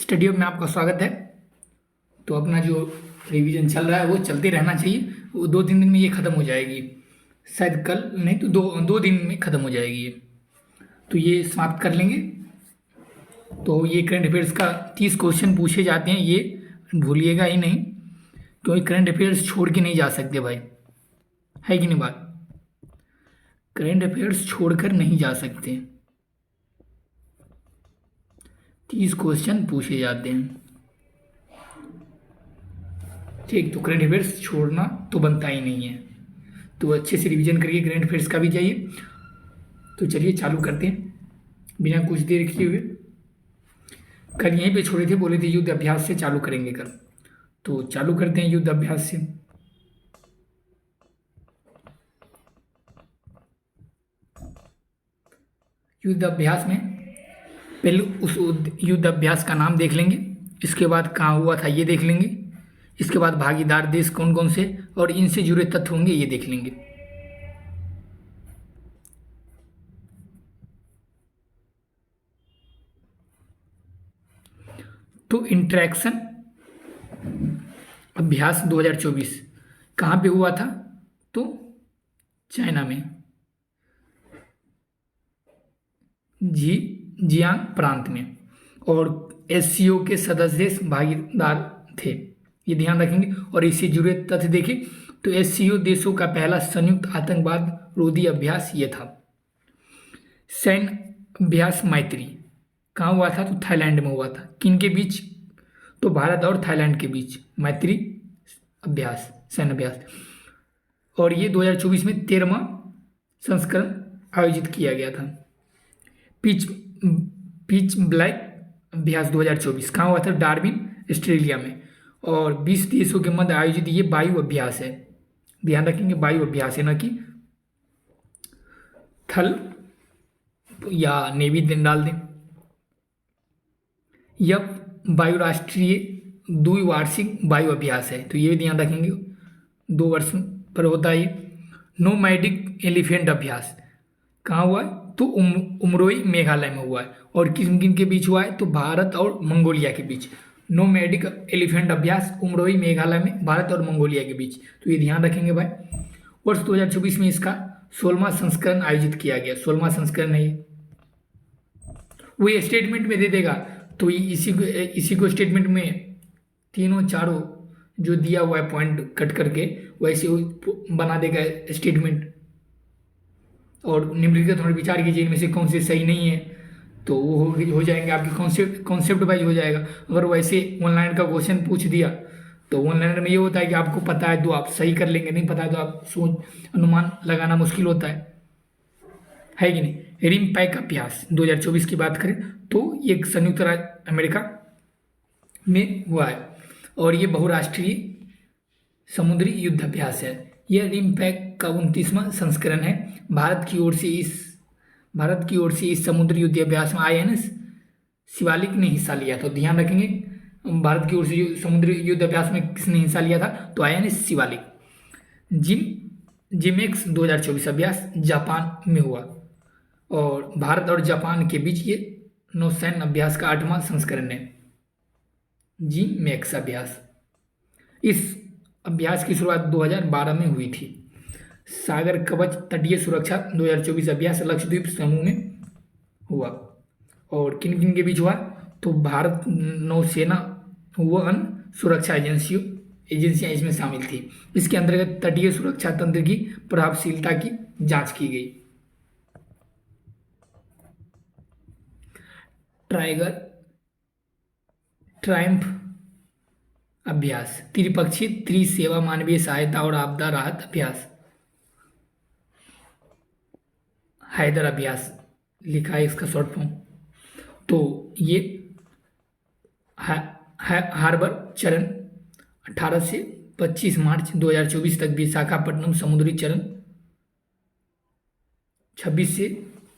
Study hub में आपका स्वागत है। तो अपना जो रिवीजन चल रहा है वो चलते रहना चाहिए। वो 2-3 दिन में ये ख़त्म हो जाएगी, शायद कल नहीं तो दो दिन में ख़त्म हो जाएगी ये। तो ये समाप्त कर लेंगे। तो ये करंट अफेयर्स का 30 क्वेश्चन पूछे जाते हैं, ये भूलिएगा ही नहीं, क्योंकि करंट अफेयर्स छोड़ के नहीं जा सकते भाई, है कि नहीं बात। करंट अफेयर्स छोड़कर नहीं जा सकते, 30 क्वेश्चन पूछे जाते हैं। ठीक, तो करंट अफेयर्स छोड़ना तो बनता ही नहीं है, तो अच्छे से रिवीजन करिए, करंट अफेयर्स का भी चाहिए। तो चलिए चालू करते हैं बिना कुछ देर किए हुए। कल यहीं पे छोड़े थे, बोले थे युद्ध अभ्यास से चालू करेंगे कल, तो चालू करते हैं युद्ध अभ्यास से। युद्ध अभ्यास में पहले उस युद्ध अभ्यास का नाम देख लेंगे, इसके बाद कहाँ हुआ था ये देख लेंगे, इसके बाद भागीदार देश कौन कौन से और इनसे जुड़े तथ्य होंगे ये देख लेंगे। तो इंटरेक्शन अभ्यास 2024 कहाँ पे हुआ था? तो चाइना में, जियांग प्रांत में, और एससीओ के सदस्य देश भागीदार थे, ये ध्यान रखेंगे। और इससे जुड़े तथ्य देखें तो एससीओ देशों का पहला संयुक्त आतंकवाद रोधी अभ्यास ये था। सैन्य अभ्यास मैत्री कहाँ हुआ था? तो थाईलैंड में हुआ था। किन के बीच? तो भारत और थाईलैंड के बीच मैत्री अभ्यास, सैन्य अभ्यास। और ये 2024 में 13वां संस्करण आयोजित किया गया था। पिच ब्लैक अभ्यास 2024 कहाँ हुआ था? डार्विन ऑस्ट्रेलिया में। और 20 देशों के मध्य आयोजित ये वायु अभ्यास है, ध्यान रखेंगे वायु अभ्यास है, न कि थल या नेवी दिन डाल दें। यह वायु राष्ट्रीय द्विवार्षिक वायु अभ्यास है, तो ये भी ध्यान रखेंगे, 2 वर्ष पर होता है। नोमैडिक एलिफेंट अभ्यास कहाँ हुआ है? तो उमरोई मेघालय में हुआ है। और किन किन के बीच हुआ है? तो भारत और मंगोलिया के बीच। नोमैडिक एलिफेंट अभ्यास उमरोई मेघालय में, भारत और मंगोलिया के बीच, तो ये ध्यान रखेंगे भाई। वर्ष 2024 में इसका 16वां संस्करण आयोजित किया गया, 16वां संस्करण है ये। वो ये स्टेटमेंट में दे देगा, तो इसी को स्टेटमेंट में तीनों चारों जो दिया हुआ है पॉइंट कट करके वैसे बना देगा स्टेटमेंट। और निम्नलिखित होने विचार कीजिए इनमें से कौन से सही नहीं है, तो वो हो जाएंगे आपके कॉन्सेप्ट वाइज हो जाएगा। अगर वैसे ऑनलाइन का क्वेश्चन पूछ दिया तो ऑनलाइन में ये होता है कि आपको पता है तो आप सही कर लेंगे, नहीं पता है तो आप सोच अनुमान लगाना मुश्किल होता है कि नहीं। रिम पैक अभ्यास 2024 की बात करें तो ये संयुक्त राज्य अमेरिका में हुआ है, और ये बहुराष्ट्रीय समुद्री युद्ध अभ्यास है। यह रिम पैक का 29वां संस्करण है। भारत की ओर से इस समुद्री युद्ध अभ्यास में आईएनएस शिवालिक ने हिस्सा लिया, तो ध्यान रखेंगे भारत की ओर से जो समुद्री युद्ध अभ्यास में किसने हिस्सा लिया था? तो आईएनएस शिवालिक। जिमेक्स 2024 अभ्यास जापान में हुआ, और भारत और जापान के बीच ये नौसैन्य अभ्यास का 8वां संस्करण है, जिमेक्स अभ्यास। इस अभ्यास की शुरुआत 2012 में हुई थी। सागर कवच तटीय सुरक्षा 2024 अभ्यास लक्षद्वीप समूह में हुआ, और किन किन के बीच हुआ? तो भारत नौसेना व अन्य सुरक्षा एजेंसियां इसमें शामिल थी। इसके अंतर्गत तटीय सुरक्षा तंत्र की प्रभावशीलता की जांच की गई। ट्रायम्फ अभ्यास त्रिपक्षीय त्रिसेवा मानवीय सहायता और आपदा राहत अभ्यास। हैदर अभ्यास लिखा है इसका शॉर्ट फॉर्म। तो ये हार्बर चरण 18 से 25 मार्च 2024 तक, विशाखापट्टनम समुद्री चरण 26 से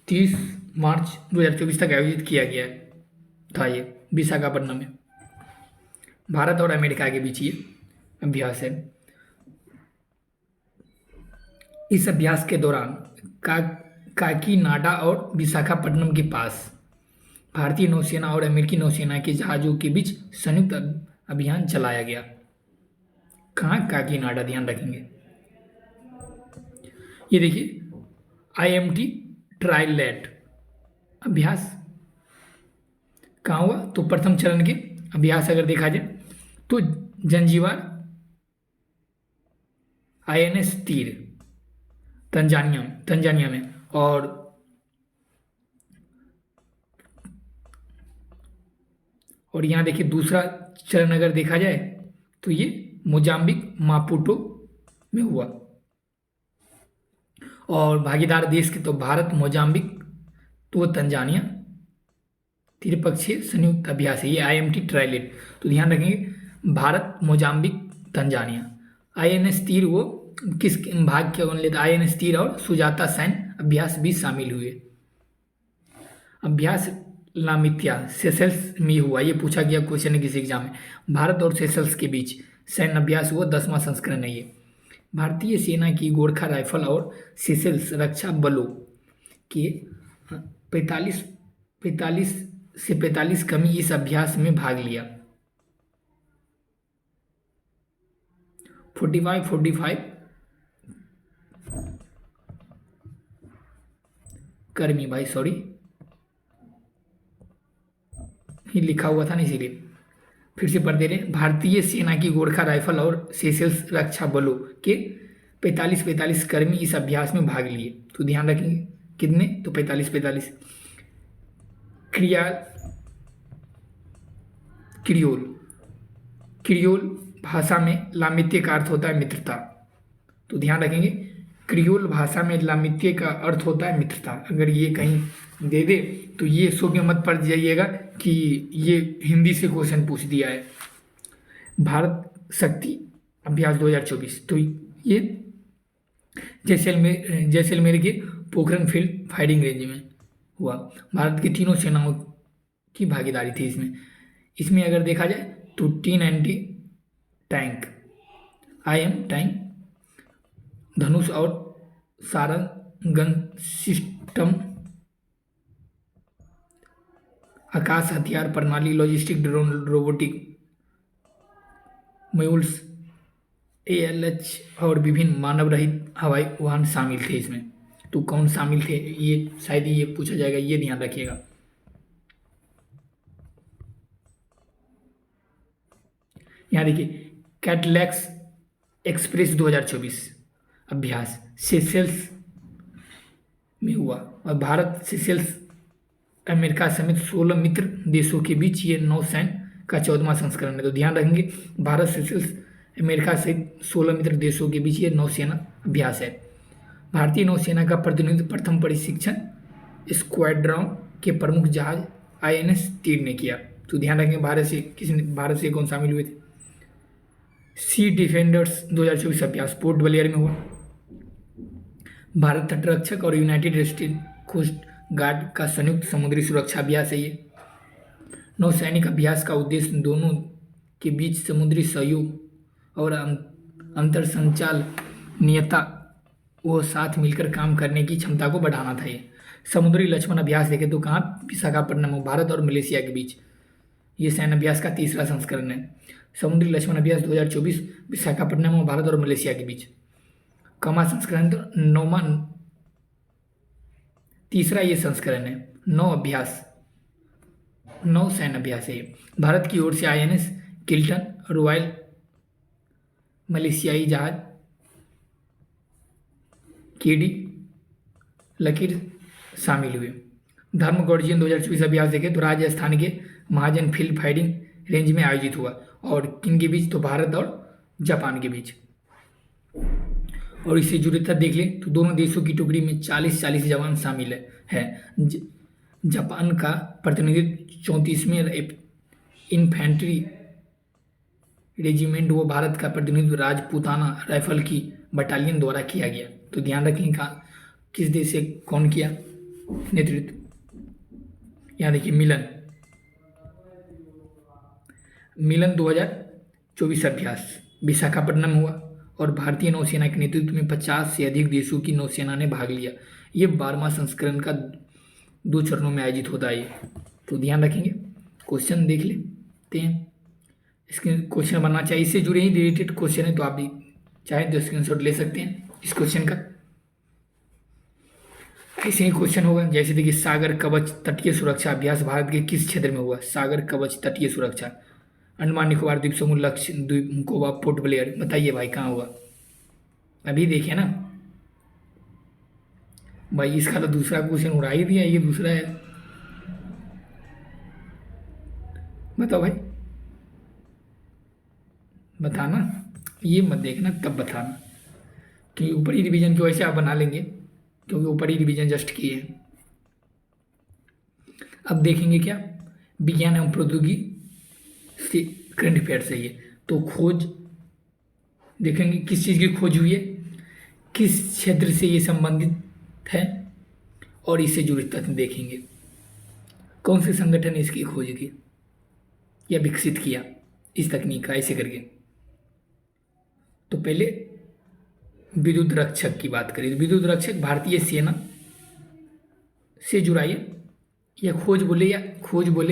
30 मार्च 2024 तक आयोजित किया गया था ये विशाखापट्टनम में। भारत और अमेरिका के बीच ये अभ्यास है। इस अभ्यास के दौरान काकीनाडा और विशाखापट्टनम के पास भारतीय नौसेना और अमेरिकी नौसेना के जहाज़ों के बीच संयुक्त अभियान चलाया गया। कहाँ? काकीनाडा, ध्यान रखेंगे। ये देखिए IMT ट्राइलेट अभ्यास कहाँ हुआ? तो प्रथम चरण के अभ्यास अगर देखा जाए तो जंजीबार INS तीर तंजानिया में, और यहाँ देखिए दूसरा चरण अगर देखा जाए तो ये मोजाम्बिक मापुटो में हुआ। और भागीदार देश के तो भारत, मोजाम्बिक तो तंजानिया, त्रिपक्षीय संयुक्त अभ्यास है ये IMT ट्राइलेट। तो ध्यान रखेंगे भारत, मोजाम्बिक, तंजानिया। INS तीर वो किस भाग के ओन लेता? INS तीर और सुजाता सैन्य अभ्यास भी शामिल हुए। अभ्यास लामित्या सेशल्स में हुआ, ये पूछा गया क्वेश्चन है किसी एग्जाम में। भारत और सेशल्स के बीच सैन्य अभ्यास हुआ, 10वां संस्करण है ये। भारतीय सेना की गोरखा राइफल और सेशल्स रक्षा बलों के 45 कमी इस अभ्यास में भाग लिया। 45 कर्मी, भाई सॉरी ये लिखा हुआ था ना इसीलिए फिर से पढ़ दे रहे। भारतीय सेना की गोरखा राइफल और सेशल्स रक्षा बलों के 45 कर्मी इस अभ्यास में भाग लिए। तो ध्यान रखेंगे कितने? तो 45। क्रियोल भाषा में लामित्य का अर्थ होता है मित्रता। तो ध्यान रखेंगे क्रियोल भाषा में लामित्य का अर्थ होता है मित्रता। अगर ये कहीं दे दे तो ये सो में मत पड़ जाइएगा कि ये हिंदी से क्वेश्चन पूछ दिया है। भारत शक्ति अभ्यास 2024, तो ये जैसलमेर के पोखरण फील्ड फायरिंग रेंज में हुआ। भारत की तीनों सेनाओं की भागीदारी थी इसमें अगर देखा जाए तो T-90 टैंक, IM टैंक, धनुष और सारंग गन सिस्टम, आकाश हथियार प्रणाली, logistic drone, robotic mules, ALH और विभिन्न मानव रहित हवाई वाहन शामिल थे इसमें। तो कौन शामिल थे ये शायद ये पूछा जाएगा, ये ध्यान रखिएगा। यहाँ देखिए कैटलैक्स एक्सप्रेस 2024 अभ्यास सेशल्स में हुआ और भारत, सेशल्स, अमेरिका समेत 16 मित्र देशों के बीच ये नौसैन्य का 14वां संस्करण है। तो ध्यान रखेंगे भारत, सेशल्स, अमेरिका सहित 16 मित्र देशों के बीच ये नौसेना अभ्यास है। भारतीय नौसेना का प्रतिनिधित्व प्रथम प्रशिक्षण स्क्वाड्रन के प्रमुख जहाज INS तीर ने किया। तो ध्यान रखेंगे भारत से कौन शामिल हुए थे? सी डिफेंडर्स 2024 अभ्यास पोर्ट ब्लेयर में हुआ। भारत तटरक्षक और यूनाइटेड स्टेट कोस्ट गार्ड का संयुक्त समुद्री सुरक्षा अभ्यास है ये। नौसैनिक अभ्यास का उद्देश्य दोनों के बीच समुद्री सहयोग और अंतर संचालनीयता वो साथ मिलकर काम करने की क्षमता को बढ़ाना था ये। समुद्री लक्ष्मण अभ्यास देखें तो कहाँ? विशाखापट्टनम, भारत और मलेशिया के बीच। ये सैन्य अभ्यास का तीसरा संस्करण है। समुद्री लक्ष्मण अभ्यास 2024 विशाखापट्टनम और भारत और मलेशिया के बीच। कमा संस्करण? तो 9वां, तीसरा ये संस्करण है। 9 सैन्य अभ्यास है। भारत की ओर से INS किल्टन, रॉयल मलेशियाई जहाज KD लकीर शामिल हुए। धर्म गॉर्जियन 2024 अभ्यास देखें तो राजस्थान के महाजन फील्ड फायरिंग रेंज में आयोजित हुआ और किन के बीच? तो भारत और जापान के बीच। और इससे जुड़े तथ्य देख लें तो दोनों देशों की टुकड़ी में 40 जवान शामिल है। जापान का प्रतिनिधित्व 34वें इन्फेंट्री रेजिमेंट व भारत का प्रतिनिधित्व राजपूताना राइफल की बटालियन द्वारा किया गया। तो ध्यान रखें किस देश से कौन किया नेतृत्व? यहाँ देखिए मिलन 2024 अभ्यास विशाखापट्टनम में हुआ और भारतीय नौसेना के नेतृत्व में 50 से अधिक देशों की नौसेना ने भाग लिया। ये 12वां संस्करण का 2 चरणों में आयोजित होता है। तो ध्यान रखेंगे, क्वेश्चन देख लेते हैं। इसके क्वेश्चन बनना चाहिए, इससे जुड़े ही रिलेटेड क्वेश्चन है, तो आप भी चाहें तो स्क्रीनशॉट ले सकते हैं इस क्वेश्चन का। ऐसे ही क्वेश्चन होगा, जैसे देखिए सागर कवच तटीय सुरक्षा अभ्यास भारत के किस क्षेत्र में हुआ? सागर कवच तटीय सुरक्षा, अंडमान निकोबार द्वीप समूह, लक्षद्वीप, गोवा, पोर्ट ब्लेयर। बताइए भाई कहाँ हुआ? अभी देखिए ना भाई, इसका तो दूसरा क्वेश्चन उड़ा ही दिया, ये दूसरा है। बताओ भाई, बताना, ये मत देखना तब बताना, कि ऊपरी रिवीजन की वजह से आप बना लेंगे, क्योंकि ऊपरी रिवीजन जस्ट किए हैं। अब देखेंगे क्या, विज्ञान एवं प्रौद्योगिकी से करंट अफेयर से ये तो खोज देखेंगे, किस चीज़ की खोज हुई है, किस क्षेत्र से ये संबंधित है, और इससे जुड़े तथ्य देखेंगे। कौन से संगठन ने इसकी खोज की या विकसित किया इस तकनीक का, ऐसे करके। तो पहले विद्युत रक्षक की बात करें, विद्युत रक्षक भारतीय सेना से जुड़ा है, या खोज बोले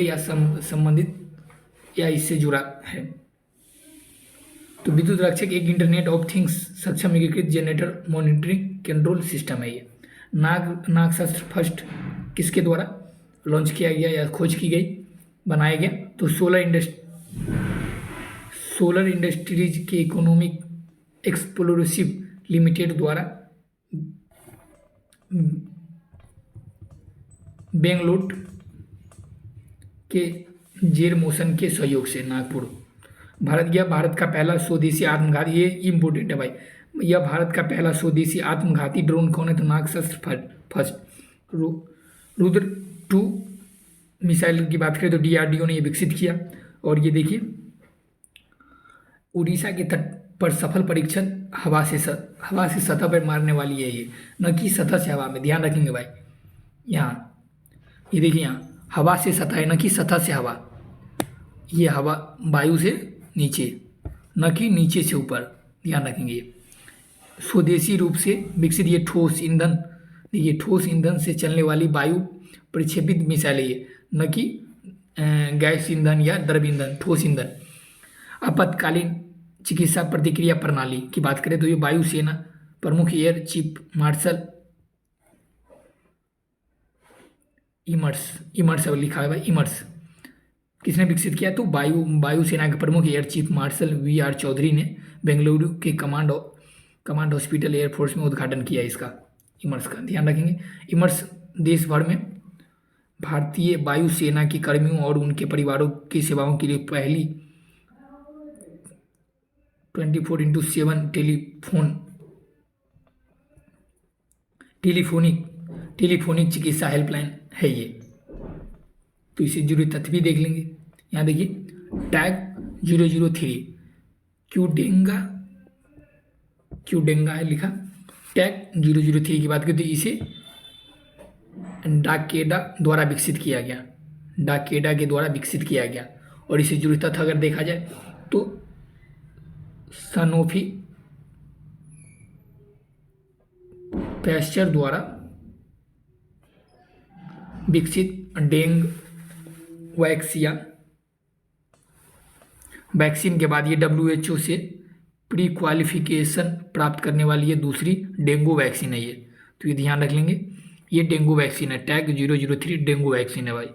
या संबंधित या इससे जुड़ा है। तो विद्युत रक्षक एक इंटरनेट ऑफ थिंग्स सक्षम एकीकृत जनरेटर मॉनिटरिंग कंट्रोल सिस्टम है। ये नागशास्त्र फर्स्ट किसके द्वारा लॉन्च किया गया या खोज की गई, बनाया गया? तो सोलर इंडस्ट्रीज के इकोनॉमिक एक्सप्लोसिव लिमिटेड द्वारा बेंगलोर के जेर मोशन के सहयोग से नागपुर भारत का पहला स्वदेशी आत्मघाती, ये इम्पोर्टेंट है भाई, यह भारत का पहला स्वदेशी आत्मघाती ड्रोन कौन है? तो नागशास्त्र फर्स्ट। रुद्र 2 मिसाइल की बात करें तो DRDO ने ये विकसित किया। और ये देखिए उड़ीसा के तट पर सफल परीक्षण हवा से सतह पर मारने वाली है ये, न कि सतह से हवा में। ध्यान रखेंगे भाई, यहाँ ये देखिए, यहाँ हवा से सतह है, न कि सतह से हवा। ये हवा वायु से नीचे, न कि नीचे से ऊपर। ध्यान रखेंगे, ये स्वदेशी रूप से विकसित ये ठोस ईंधन, ये ठोस ईंधन से चलने वाली वायु प्रक्षेपित मिसाइल है ये, न कि गैस ईंधन या द्रव ईंधन, ठोस ईंधन। आपातकालीन चिकित्सा प्रतिक्रिया प्रणाली की बात करें तो ये वायुसेना प्रमुख एयर चीफ मार्शल इमर्स लिखा है भाई, इमर्स किसने विकसित किया? तो वायुसेना के प्रमुख air chief marshal VR Chaudhary ने बेंगलुरु के कमांड हॉस्पिटल एयरफोर्स में उद्घाटन किया इसका, इमर्स का। ध्यान रखेंगे, इमर्स देश भर में भारतीय वायुसेना के कर्मियों और उनके परिवारों की सेवाओं के लिए पहली 24/7 टेलीफोनिक चिकित्सा हेल्पलाइन है ये। तो इसे जुड़े तथ्य भी देख लेंगे। यहाँ देखिए टैग 003 क्यूडेंगा है लिखा। टैग 003 की बात करें तो इसे डाकेडा द्वारा विकसित किया गया, डाकेडा के द्वारा विकसित किया गया। और इसे जुड़े तथ्य अगर देखा जाए तो सनोफी पैस्चर द्वारा विकसित डेंग वैक्सीन के बाद ये WHO से प्री क्वालिफिकेशन प्राप्त करने वाली ये दूसरी डेंगू वैक्सीन है ये। तो ये ध्यान रख लेंगे, ये डेंगू वैक्सीन है, टैग 003 डेंगू वैक्सीन है भाई,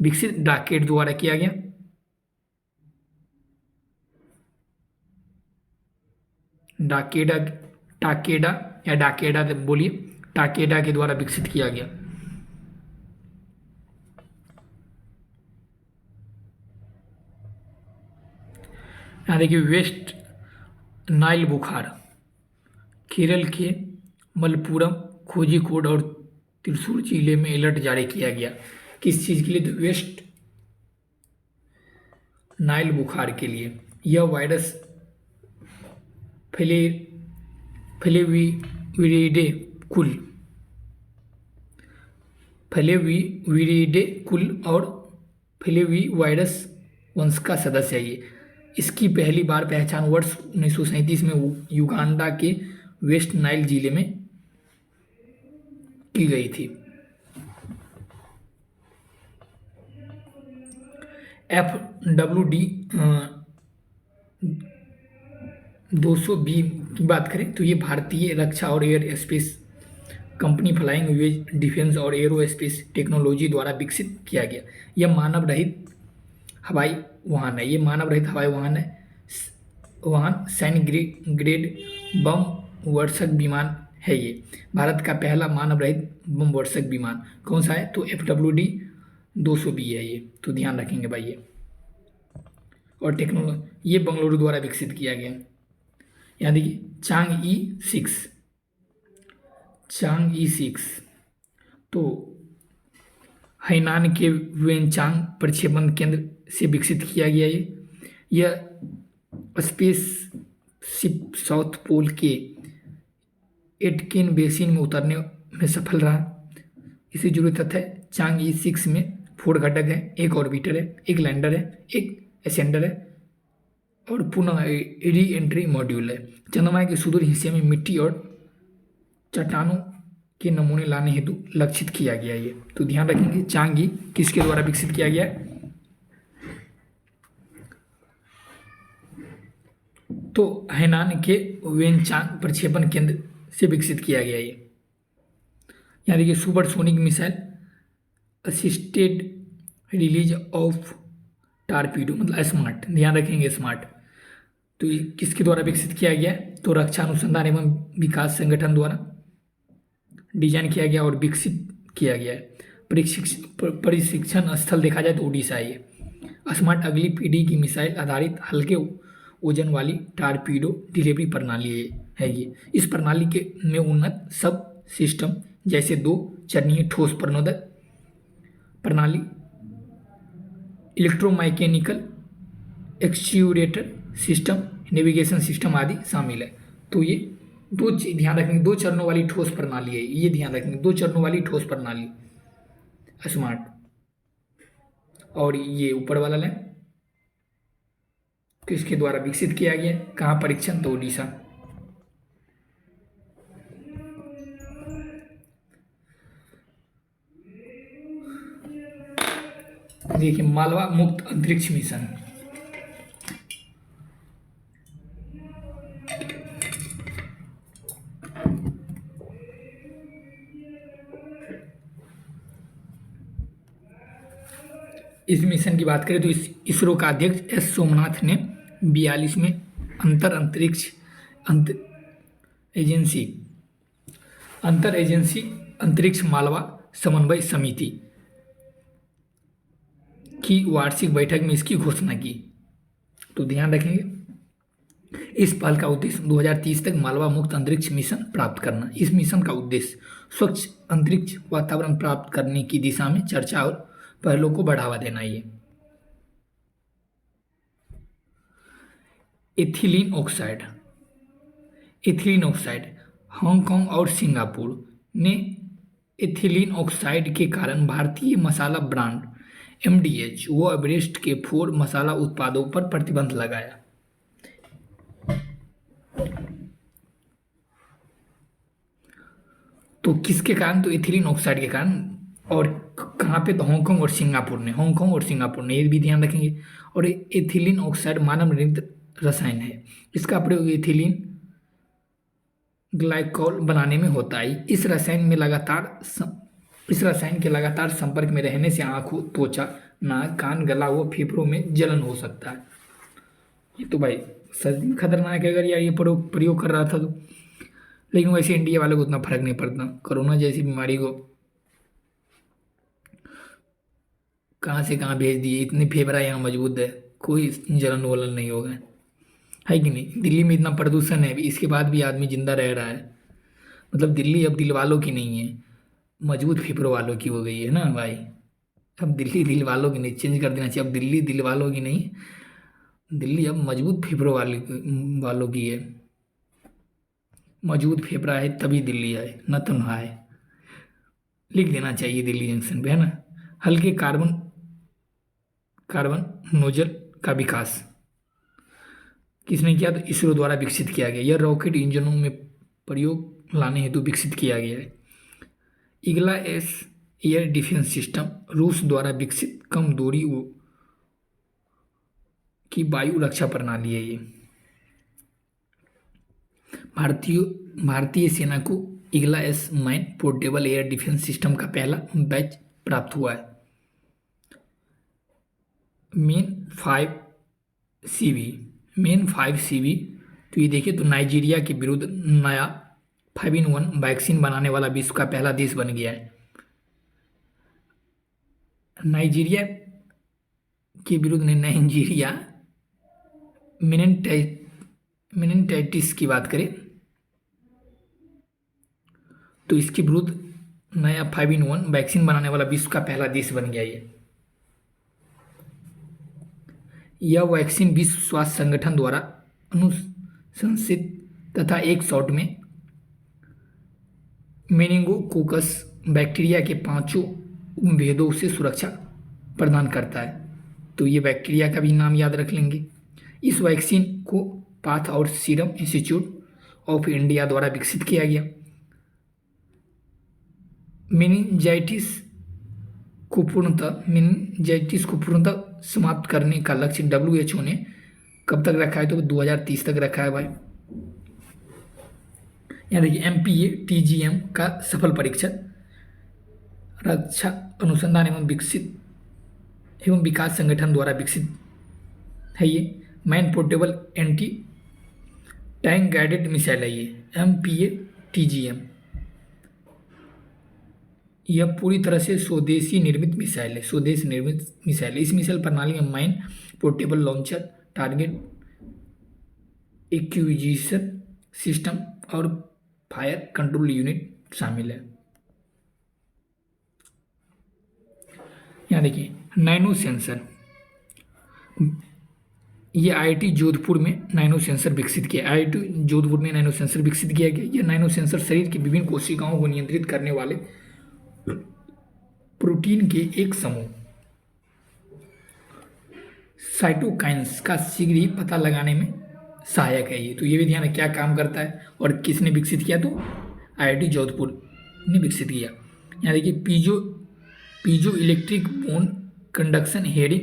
विकसित डाकेड द्वारा किया गया। डाकेडा बोलिए, टाकेडा के द्वारा विकसित किया गया। यहाँ देखिए वेस्ट नाइल बुखार, केरल के मलप्पुरम, कोझिकोड और त्रिशूर जिले में अलर्ट जारी किया गया। किस चीज़ के लिए? तो वेस्ट नाइल बुखार के लिए। यह वायरस फ्लेविविरिडे कुल और फ्लेवी वायरस वंश का सदस्य है ये। इसकी पहली बार पहचान वर्ष 1937 में युगांडा के वेस्ट नाइल जिले में की गई थी। FWD 200B की बात करें तो ये भारतीय रक्षा और aerospace company flying wedge defence और एरोस्पेस टेक्नोलॉजी द्वारा विकसित किया गया। यह मानव रहित हवाई वाहन है। ये मानव रहित हवाई वाहन है। वाहन सैन्य ग्रेड बम वर्षक विमान है। ये भारत का पहला मानव रहित बम वर्षक विमान कौन सा है? तो FWD 200B है ये, तो ध्यान रखेंगे भाई ये। और टेक्नोलॉजी ये बंगलुरु द्वारा विकसित किया गया। यहाँ देखिए चांग ई 6 तो हैनान के वेनचांग प्रक्षेपण केंद्र से विकसित किया गया। यह स्पेस शिप साउथ पोल के एटकिन बेसिन में उतरने में सफल रहा। इसे जुड़े तथ्य है चांग ई 6 में 4 घटक है, एक ऑर्बिटर है, एक लैंडर है, एक एसेंडर है और पुनः री एंट्री मॉड्यूल है। चंद्रमा के सुदूर हिस्से में मिट्टी और चट्टानों के नमूने लाने हेतु लक्षित किया गया ये, तो ध्यान रखेंगे चांग ई किसके द्वारा विकसित किया गया है? तो हैनान के वेनचांग प्रक्षेपण केंद्र से विकसित किया गया ये। यहाँ देखिए supersonic missile assisted release of torpedo मतलब स्मार्ट, ध्यान रखेंगे स्मार्ट। तो ये किसके द्वारा विकसित किया गया? तो रक्षा अनुसंधान एवं विकास संगठन द्वारा डिजाइन किया गया और विकसित किया गया है। प्रशिक्षण स्थल देखा जाए तो उड़ीसा है ये। स्मार्ट अगली पीढ़ी की मिसाइल आधारित हल्के वजन वाली टारपीडो डिलीवरी प्रणाली है ये। इस प्रणाली के में उन्नत सब सिस्टम जैसे 2 चरणीय ठोस प्रणोदक प्रणाली, electromechanical actuator system, navigation system आदि शामिल है। तो ये ध्यान रखेंगे 2 चरणों वाली ठोस प्रणाली है ये, ध्यान रखेंगे 2 चरणों वाली ठोस प्रणाली स्मार्ट। और ये ऊपर वाला लाइन किसके द्वारा विकसित किया गया? कहाँ परीक्षण? तो उड़ीसा। देखिए मालवा मुक्त अंतरिक्ष मिशन, इस मिशन की बात करें तो इसरो का अध्यक्ष एस सोमनाथ ने 42वें अंतर एजेंसी अंतरिक्ष मालवा समन्वय समिति की वार्षिक बैठक में इसकी घोषणा की। तो ध्यान रखेंगे इस पहल का उद्देश्य 2030 तक मालवा मुक्त अंतरिक्ष मिशन प्राप्त करना। इस मिशन का उद्देश्य स्वच्छ अंतरिक्ष वातावरण प्राप्त करने की दिशा में चर्चा और पहलों को बढ़ावा देना। ये एथिलीन ऑक्साइड हांगकांग और सिंगापुर ने एथिलीन ऑक्साइड के कारण भारतीय मसाला ब्रांड MDH व एवरेस्ट के 4 मसाला उत्पादों पर प्रतिबंध लगाया। तो किसके कारण? तो एथिलीन ऑक्साइड के कारण। और कहाँ पे? तो हांगकांग और सिंगापुर ने, ये भी ध्यान रखेंगे। और एथिलीन ऑक्साइड मानव निर्मित रसायन है। इसका प्रयोग एथिलीन ग्लाइकॉल बनाने में होता है। इस रसायन के लगातार संपर्क में रहने से आंखों, त्वचा, नाक, कान, गला व फेफड़ों में जलन हो सकता है। ये तो भाई सच में खतरनाक है अगर यार ये प्रयोग कर रहा था तो। लेकिन वैसे इंडिया वालों को उतना फर्क नहीं पड़ता। कोरोना जैसी बीमारी को कहाँ से कहाँ भेज दिए, इतनी फेफड़ा यहाँ मजबूत है, कोई जलन वलन नहीं होगा, है कि नहीं। दिल्ली में इतना प्रदूषण है, इसके बाद भी आदमी जिंदा रह रहा है। मतलब दिल्ली अब दिल वालों की नहीं है, मजबूत फेफड़ों वालों की हो गई है ना भाई। अब दिल्ली दिल वालों की नहीं, चेंज कर देना चाहिए। अब दिल्ली दिल वालों की नहीं, दिल्ली अब मजबूत फेफड़ों वालों की है। मजबूत फेफड़ा है तभी दिल्ली है, न तो है। लिख देना चाहिए दिल्ली जंक्शन पे, है ना। हल्के कार्बन नोजल का विकास किसने किया? तो इसरो द्वारा विकसित किया गया। यह रॉकेट इंजनों में प्रयोग लाने हेतु विकसित किया गया है। इग्ला-एस एयर डिफेंस सिस्टम रूस द्वारा विकसित कम दूरी की वायु रक्षा प्रणाली है ये। भारतीय भारतीय सेना को Igla S man portable air defence system का पहला बैच प्राप्त हुआ है। मेन 5 CV तो ये देखिए तो नाइजीरिया के विरुद्ध नया 5-in-1 वैक्सीन बनाने वाला विश्व का पहला देश बन गया है। नाइजीरिया के विरुद्ध नाइजीरिया मेनिनजाइटिस की बात करें तो इसके विरुद्ध नया 5-in-1 वैक्सीन बनाने वाला विश्व का पहला देश बन गया ये। यह वैक्सीन विश्व स्वास्थ्य संगठन द्वारा अनुशंसित तथा एक शॉट में मेनिंगोकोकस बैक्टीरिया के 5 भेदों से सुरक्षा प्रदान करता है। तो ये बैक्टीरिया का भी नाम याद रख लेंगे। इस वैक्सीन को पाथ और सीरम इंस्टीट्यूट ऑफ इंडिया द्वारा विकसित किया गया। मेनिंजाइटिस को पूर्णतः समाप्त करने का लक्ष्य WHO ने कब तक रखा है तो 2030 तक रखा है भाई। यहाँ देखिए MPA-TGM का सफल परीक्षण रक्षा अनुसंधान एवं विकास संगठन द्वारा विकसित है ये। Man portable anti tank guided missile है ये MPA-TGM। यह पूरी तरह से स्वदेशी निर्मित मिसाइल है। इस मिसाइल प्रणाली में mine portable launcher, target acquisition system और फायर कंट्रोल यूनिट शामिल है। यहाँ देखिए नैनो सेंसर, ये IIT जोधपुर में नैनो सेंसर विकसित किया। IIT जोधपुर में नैनो सेंसर विकसित किया गया। यह नैनो सेंसर शरीर की विभिन्न कोशिकाओं को नियंत्रित करने वाले प्रोटीन के एक समूह साइटोकाइन्स का शीघ्र ही पता लगाने में सहायक है ये। तो ये भी ध्यान है क्या काम करता है और किसने विकसित किया तो IIT जोधपुर ने विकसित किया। यहाँ देखिए piezo electric bone conduction hearing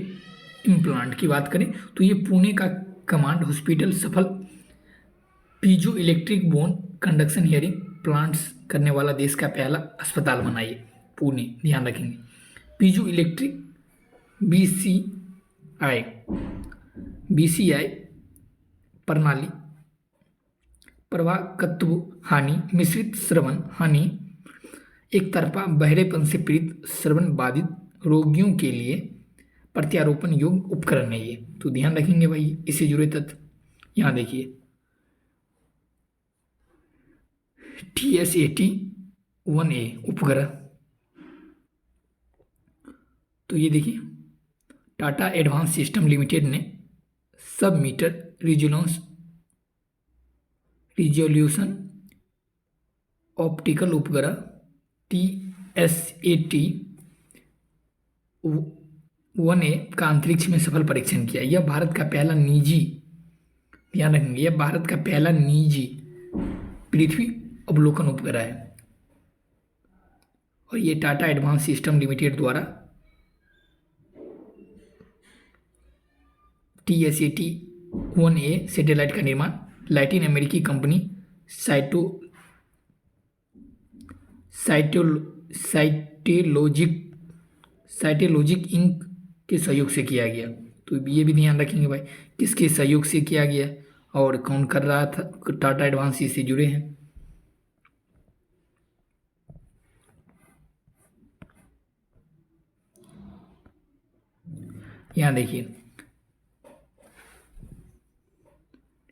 implant की बात करें तो ये पुणे का कमांड हॉस्पिटल सफल piezo electric bone conduction hearing plants करने वाला देश का पहला अस्पताल बना ये पुणे, ध्यान रखेंगे। पीजो इलेक्ट्रिक BCI प्रणाली प्रवाहकत्व हानि, मिश्रित श्रवण हानि, एक तरफा बहरेपन से पीड़ित श्रवण बाधित रोगियों के लिए प्रत्यारोपण योग्य उपकरण है ये। तो ध्यान रखेंगे भाई इससे जुड़े तथ्य। यहाँ देखिए TSAT-1A उपग्रह, तो ये देखिए टाटा एडवांस सिस्टम लिमिटेड ने सब मीटर रिजोल्यूशन ऑप्टिकल उपग्रह TSAT-1A का अंतरिक्ष में सफल परीक्षण किया। यह भारत का पहला निजी, ध्यान रखेंगे, यह भारत का पहला निजी पृथ्वी अवलोकन उपग्रह है और ये टाटा एडवांस सिस्टम लिमिटेड द्वारा TSAT-1A सैटेलाइट का निर्माण लैटिन अमेरिकी कंपनी साइटेलॉजिक इंक के सहयोग से किया गया। तो ये भी ध्यान रखेंगे भाई किसके सहयोग से किया गया और कौन कर रहा था। टाटा एडवांस इससे जुड़े हैं। यहाँ देखिए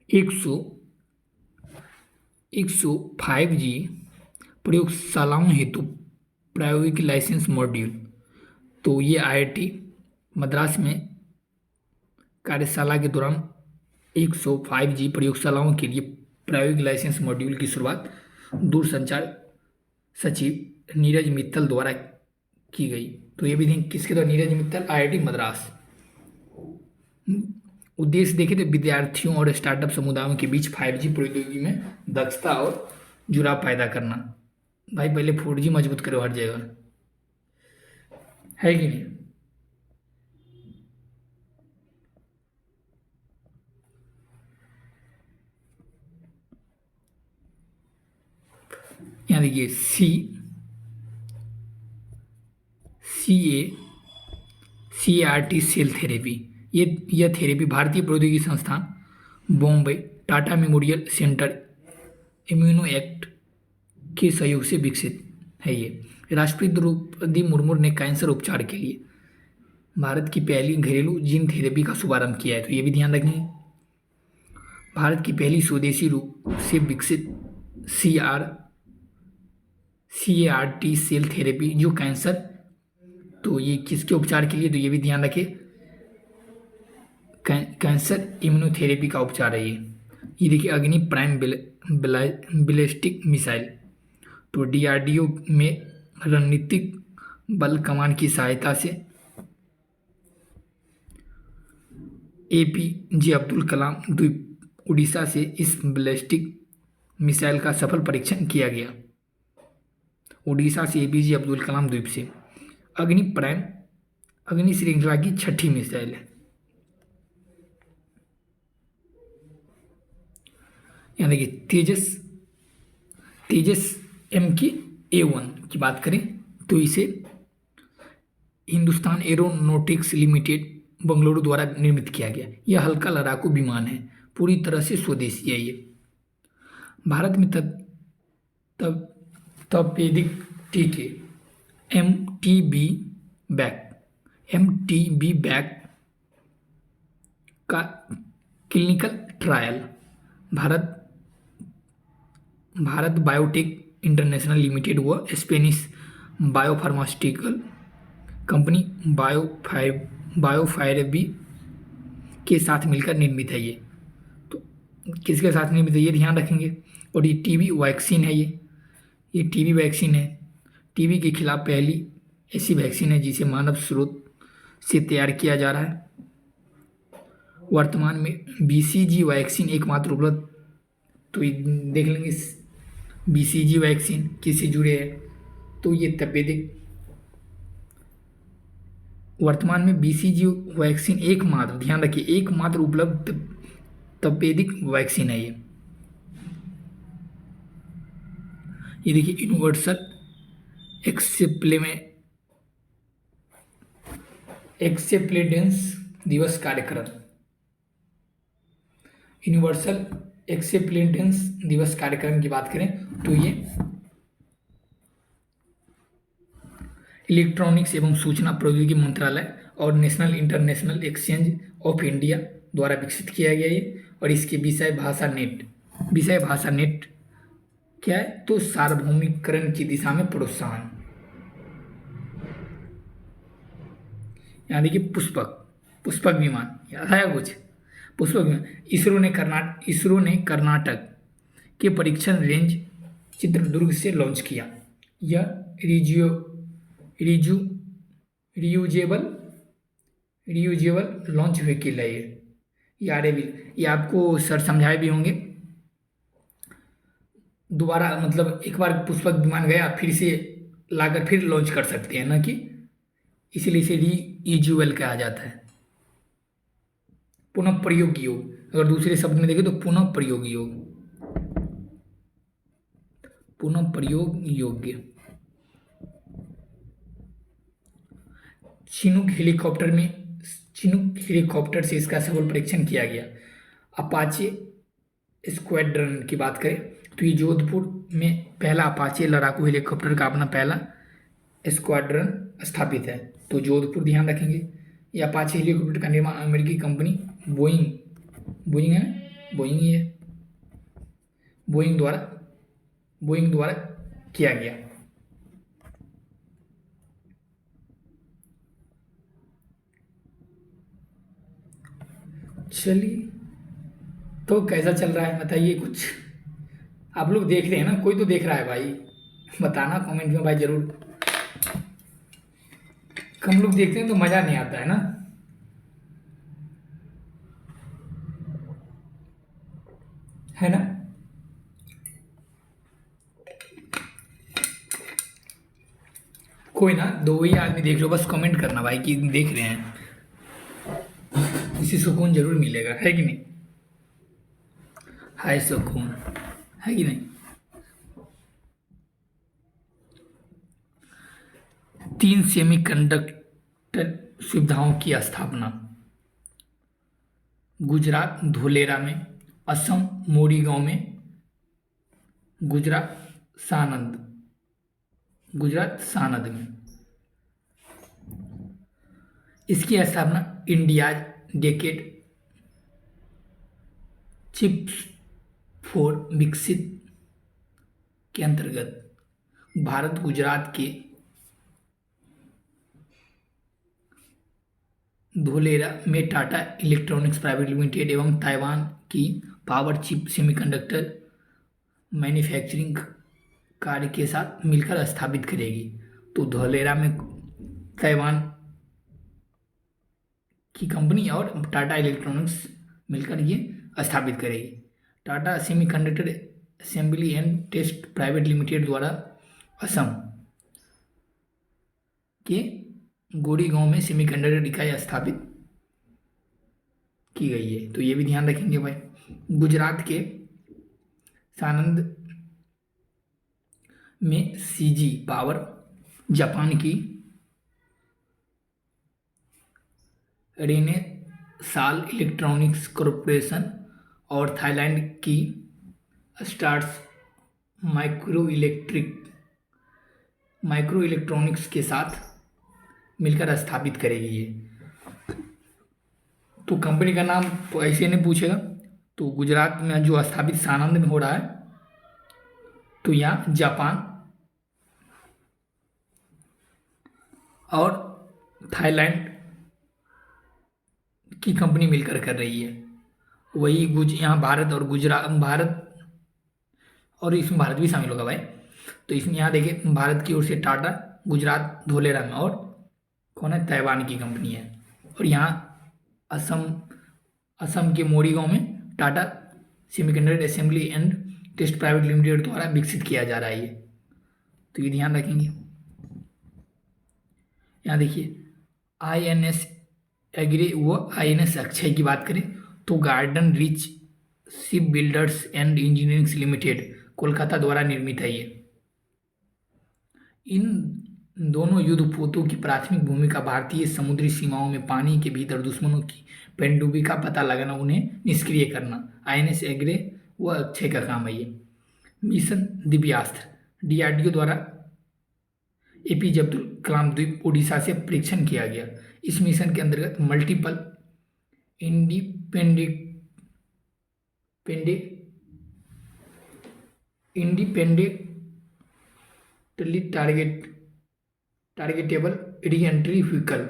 105G प्रयोगशालाओं हेतु प्रायोगिक लाइसेंस मॉड्यूल, तो ये IIT मद्रास में कार्यशाला के दौरान 105G प्रयोगशालाओं के लिए प्रायोगिक लाइसेंस मॉड्यूल की शुरुआत दूरसंचार सचिव नीरज मित्तल द्वारा की गई। तो ये भी देखें किसके द्वारा, नीरज मित्तल, IIT मद्रास। उद्देश्य देखें तो विद्यार्थियों और स्टार्टअप समुदायों के बीच 5G प्रौद्योगिकी में दक्षता और जुड़ाव पैदा करना। भाई पहले 4G मजबूत करो हर जगह, है कि नहीं। यहाँ देखिए CAR-T सेल थेरेपी, यह थेरेपी भारतीय प्रौद्योगिकी संस्थान Bombay Tata memorial centre immuno act के सहयोग से विकसित है। ये राष्ट्रपति द्रौपदी मुर्मू ने कैंसर उपचार के लिए भारत की पहली घरेलू जीन थेरेपी का शुभारंभ किया है, तो ये भी ध्यान रखेंगे। भारत की पहली स्वदेशी रूप से विकसित CAR-T सेल थेरेपी जो कैंसर, तो ये किसके उपचार के लिए, तो ये भी ध्यान रखें, कैंसर इम्यूनोथेरेपी का उपचार है ये देखिए अग्नि प्राइम बैलिस्टिक मिसाइल, तो DRDO में रणनीतिक बल कमान की सहायता से APJ अब्दुल कलाम द्वीप उड़ीसा से इस बैलिस्टिक मिसाइल का सफल परीक्षण किया गया। उड़ीसा से APJ अब्दुल कलाम द्वीप से अग्नि श्रृंखला की छठी मिसाइल है। यहाँ देखिए तेजस MK-A1 की बात करें तो इसे हिंदुस्तान एरोनॉटिक्स लिमिटेड बंगलुरु द्वारा निर्मित किया गया। यह हल्का लड़ाकू विमान है, पूरी तरह से स्वदेशी है। ये भारत में तपेदिक टीके MTB बैक का clinical trial Bharat biotech international limited व स्पेनिश बायोफार्मास्यूटिकल कंपनी बायोफायरबी के साथ मिलकर निर्मित है। ये तो किसके साथ निर्मित है ये ध्यान रखेंगे। और ये टीबी वैक्सीन है। ये टीबी वैक्सीन है। टीबी के खिलाफ पहली ऐसी वैक्सीन है जिसे मानव स्रोत से तैयार किया जा रहा है। वर्तमान में BCG वैक्सीन एकमात्र उपलब्ध, तो देख लेंगे BCG वैक्सीन किससे जुड़े है, तो ये तपेदिक, वर्तमान में BCG वैक्सीन एकमात्र, ध्यान रखिए, एकमात्र उपलब्ध तपेदिक वैक्सीन है। ये देखिए यूनिवर्सल एक्सेप्टेंस दिवस कार्यक्रम, यूनिवर्सल एक्सेप्टेंस दिवस कार्यक्रम की बात करें तो ये इलेक्ट्रॉनिक्स एवं सूचना प्रौद्योगिकी मंत्रालय और national international exchange of India द्वारा विकसित किया गया है। और इसके विषय भाषा नेट क्या है, तो सार्वभौमिकरण की दिशा में प्रोत्साहन। यहाँ देखिए पुष्पक विमान, याद आया कुछ, पुष्पक विमान। इसरो ने कर्नाटक के परीक्षण रेंज चित्रदुर्ग से लॉन्च किया। यह रियूजेबल लॉन्च व्हीकल है। ये आपको सर समझाए भी होंगे। दोबारा मतलब एक बार पुष्पक विमान गया फिर से लाकर फिर लॉन्च कर सकते हैं ना, कि इसलिए इसे रीयूजेबल कहा जाता है। पुनः प्रयोग योग, अगर दूसरे शब्द में देखें तो पुनः प्रयोग योग्य। चिनूक हेलीकॉप्टर से इसका सफल परीक्षण किया गया। अपाचे स्क्वाड्रन की बात करें तो ये जोधपुर में पहला अपाचे लड़ाकू हेलीकॉप्टर का अपना पहला स्क्वाड्रन स्थापित है, तो जोधपुर ध्यान रखेंगे। ये अपाचे हेलीकॉप्टर का निर्माण अमेरिकी कंपनी बोइंग द्वारा किया गया। चलिए, तो कैसा चल रहा है बताइए कुछ। आप लोग देख रहे हैं ना, कोई तो देख रहा है भाई, बताना कमेंट में भाई जरूर। कम लोग देखते हैं तो मजा नहीं आता है ना। है ना। कोई ना, दो ही आदमी देख लो, बस कमेंट करना भाई कि देख रहे हैं, इसी सुकून जरूर मिलेगा, है कि नहीं। हाय सुकून, है कि नहीं। 3 सेमीकंडक्टर सुविधाओं की स्थापना। गुजरात धोलेरा में, असम मोरीगांव में, गुजरात सानंद में। इसकी स्थापना इंडिया डेकेड चिप्स फॉर विकसित के अंतर्गत भारत गुजरात के धोलेरा में टाटा इलेक्ट्रॉनिक्स प्राइवेट लिमिटेड एवं ताइवान की पावर चिप सेमीकंडक्टर मैन्युफैक्चरिंग कार्य के साथ मिलकर स्थापित करेगी। तो धोलेरा में ताइवान की कंपनी और टाटा इलेक्ट्रॉनिक्स मिलकर ये स्थापित करेगी। Tata semiconductor assembly and test private limited द्वारा असम के गोड़ीगांव में सेमीकंडक्टर इकाई स्थापित की गई है। तो ये भी ध्यान रखेंगे भाई। गुजरात के सानंद में सीजी पावर, जापान की रेनेसाल इलेक्ट्रॉनिक्स कॉरपोरेशन और थाईलैंड की स्टार्स माइक्रो इलेक्ट्रॉनिक्स के साथ मिलकर स्थापित करेगी ये। तो कंपनी का नाम तो ऐसे नहीं पूछेगा। तो गुजरात में जो स्थापित सानंद में हो रहा है, तो यहाँ जापान और थाईलैंड की कंपनी मिलकर कर रही है। वही यहाँ भारत और इसमें भारत भी शामिल होगा भाई। तो इसमें यहाँ देखिए भारत की ओर से टाटा गुजरात धोलेरा में, और कौन है, ताइवान की कंपनी है। और यहाँ असम के मोरीगांव में Tata semiconductor assembly and test private limited द्वारा विकसित किया जा रहा है ये। तो ये ध्यान रखेंगे। यहाँ देखिए INS एग्रे व INS अक्षय की बात करें तो garden rich ship builders and engineering limited Kolkata द्वारा निर्मित है ये। इन दोनों युद्धपोतों की प्राथमिक भूमिका भारतीय समुद्री सीमाओं में पानी के भीतर दुश्मनों की पनडुब्बी का पता लगाना, उन्हें निष्क्रिय करना। INS एग्रे व अक्षय का काम है ये। मिशन दिव्यास्त्र DRDO द्वारा APJ अब्दुल कलाम द्वीप उड़ीसा से परीक्षण किया गया। इस मिशन के अंतर्गत multiple independently targetable re-entry vehicle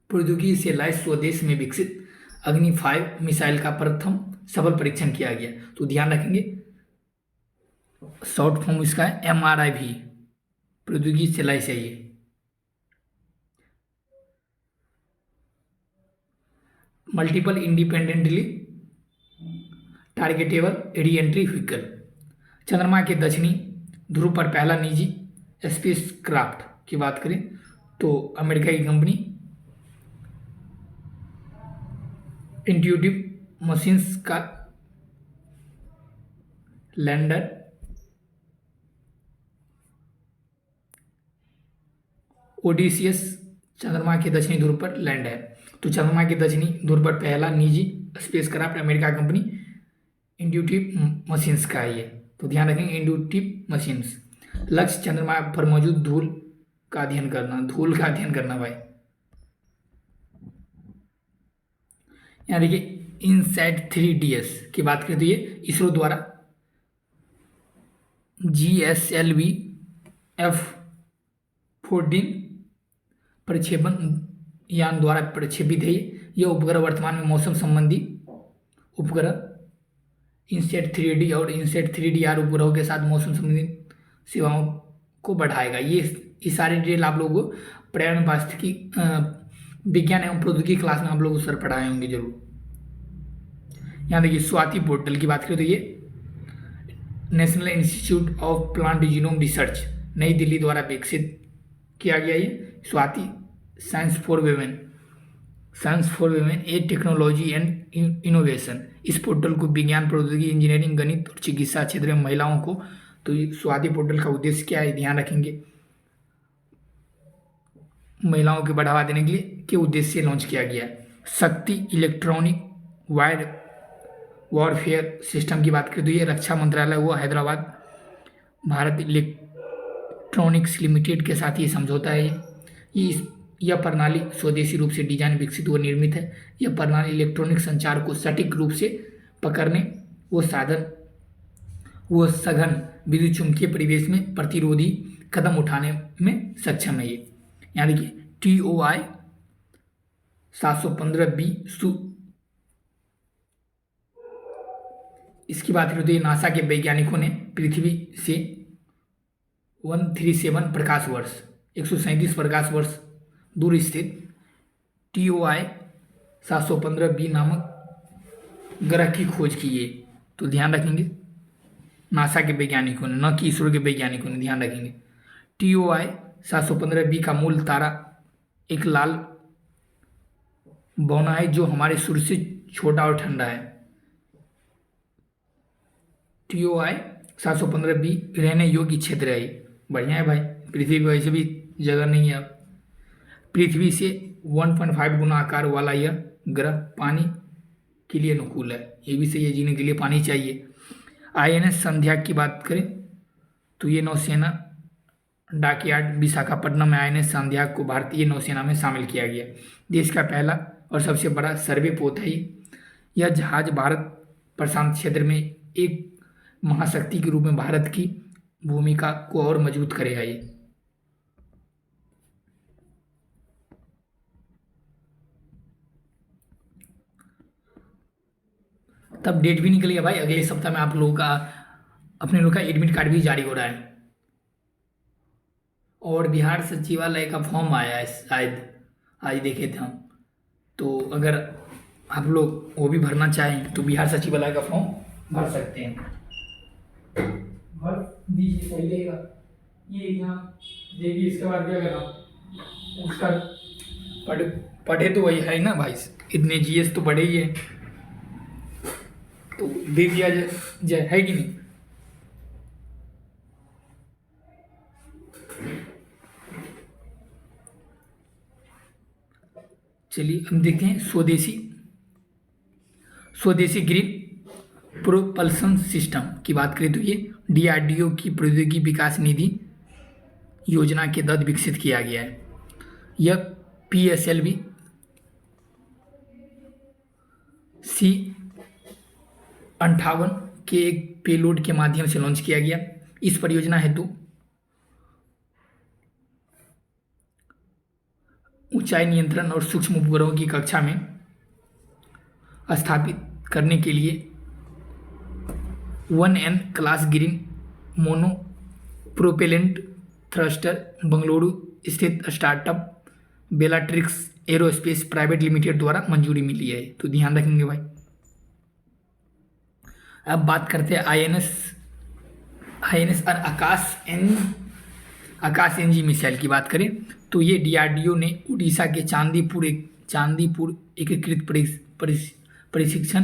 प्रौद्योगिकी से लैस स्वदेश में विकसित अग्नि 5 मिसाइल का प्रथम सफल परीक्षण किया गया। तो ध्यान रखेंगे शॉर्ट फॉर्म इसका है MRIV, प्रौद्योगिकी से लैस है ये। Multiple independently targetable re entry vehicle. चंद्रमा के दक्षिणी ध्रुव पर पहला निजी स्पेस क्राफ्ट की बात करें तो अमेरिका की कंपनी इंट्यूटिव मशीन्स का लैंडर ओडिसियस चंद्रमा के दक्षिणी ध्रुव पर लैंड है। तो चंद्रमा के दक्षिणी ध्रुव पर पहला निजी spacecraft America company intuitive machines का है ये। तो ध्यान रखेंगे इंट्यूटिव मशीन्स। लक्ष्य चंद्रमा पर मौजूद धूल का अध्ययन करना भाई। यहाँ देखिए इनसैट 3DS की बात करें तो ये इसरो द्वारा GSLV F-14 प्रक्षेपण यान द्वारा प्रक्षेपित है। यह उपग्रह वर्तमान में मौसम संबंधी उपग्रह इनसेट 3D और इनसेट 3DR उपग्रहों के साथ मौसम संबंधी सेवाओं को बढ़ाएगा। ये सारे डिटेल आप लोगों को पर्यावरण वास्तविकी विज्ञान एवं प्रौद्योगिकी क्लास में आप लोग उस पर पढ़ाए होंगे जरूर। यहाँ देखिए स्वाति पोर्टल की बात करें तो ये national institute of plant genome research नई दिल्ली द्वारा विकसित किया गया। ये Swati science for women A technology and innovation. इस पोर्टल को विज्ञान प्रौद्योगिकी इंजीनियरिंग गणित और चिकित्सा क्षेत्र में महिलाओं को, तो स्वाति पोर्टल का उद्देश्य क्या है ध्यान रखेंगे। महिलाओं को बढ़ावा देने के उद्देश्य से लॉन्च किया गया है। शक्ति इलेक्ट्रॉनिक वायर वॉरफेयर सिस्टम की बात करें तो ये रक्षा मंत्रालय हुआ हैदराबाद भारत इलेक्ट्रॉनिक्स लिमिटेड के साथ ये समझौता है। यह प्रणाली स्वदेशी रूप से डिजाइन विकसित व निर्मित है। यह प्रणाली इलेक्ट्रॉनिक संचार को सटीक रूप से पकड़ने व सघन विद्युत चुंबकीय परिवेश में प्रतिरोधी कदम उठाने में सक्षम है। ये यानी कि TOI 715B इसकी बात करें तो ये नासा के वैज्ञानिकों ने पृथ्वी से 137 प्रकाश वर्ष 137 प्रकाश वर्ष दूर स्थित TOI 715B नामक ग्रह की खोज की है। तो ध्यान रखेंगे, नासा के वैज्ञानिकों ने, न कि इसरो के वैज्ञानिकों ने, ध्यान रखेंगे। TOI 715B का मूल तारा एक लाल बौना है जो हमारे सूर्य से छोटा और ठंडा है। TOI 715B रहने योग्य क्षेत्र है। बढ़िया है भाई, पृथ्वी पर वैसे भी जगह नहीं है। पृथ्वी से 1.5 गुना आकार वाला यह ग्रह पानी के लिए अनुकूल है। ये भी सही है, जीने के लिए पानी चाहिए। INS संध्या की बात करें तो ये नौसेना डॉकयार्ड विशाखापट्टनम में INS संध्या को भारतीय नौसेना में शामिल किया गया। देश का पहला और सबसे बड़ा सर्वे पोत है। यह जहाज भारत प्रशांत क्षेत्र में एक महाशक्ति के रूप में भारत की भूमिका को और मजबूत करेगा। ये तब डेट भी निकल गया भाई। अगले सप्ताह में आप लोगों का अपने लोग का एडमिट कार्ड भी जारी हो रहा है और बिहार सचिवालय का फॉर्म आया है, शायद आज देखे थे हम। तो अगर आप लोग वो भी भरना चाहें तो बिहार सचिवालय का फॉर्म भर सकते हैं। भर दीजिए, सही रहेगा। ये एग्जाम देखिए, इसके बाद क्या करना उसका पढ़े तो वही है ना भाई, इतने GS तो पढ़े ही है, तो दे दिया जाए, है कि नहीं। चलिए हम देखते हैं स्वदेशी ग्रीन प्रोपल्सन सिस्टम की बात करें तो ये DRDO की प्रौद्योगिकी विकास निधि योजना के तहत विकसित किया गया है। यह PSLV C58 के एक पेलोड के माध्यम से लॉन्च किया गया। इस परियोजना हेतु ऊंचाई नियंत्रण और सूक्ष्म उपग्रहों की कक्षा में स्थापित करने के लिए 1N class green mono propellant thruster Bengaluru स्थित startup Bellatrix Aerospace private limited द्वारा मंजूरी मिली है। तो ध्यान रखेंगे भाई। अब बात करते हैं INS और आकाश NG मिसाइल की बात करें तो ये DRDO ने उड़ीसा के चांदीपुर एकीकृत प्रशिक्षण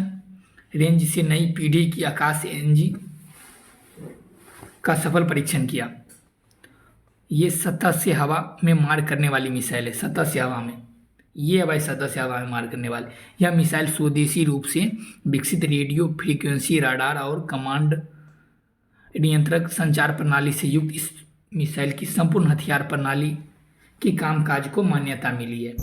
रेंज से नई पीढ़ी की आकाश NG का सफल परीक्षण किया। ये सतह से हवा में मार करने वाली मिसाइल है। सतह से हवा में, ये भाई सतह से हवा में मार करने वाली यह मिसाइल स्वदेशी रूप से विकसित रेडियो फ्रीक्वेंसी राडार और कमांड नियंत्रक संचार प्रणाली से युक्त इस मिसाइल की संपूर्ण हथियार प्रणाली के कामकाज को मान्यता मिली है।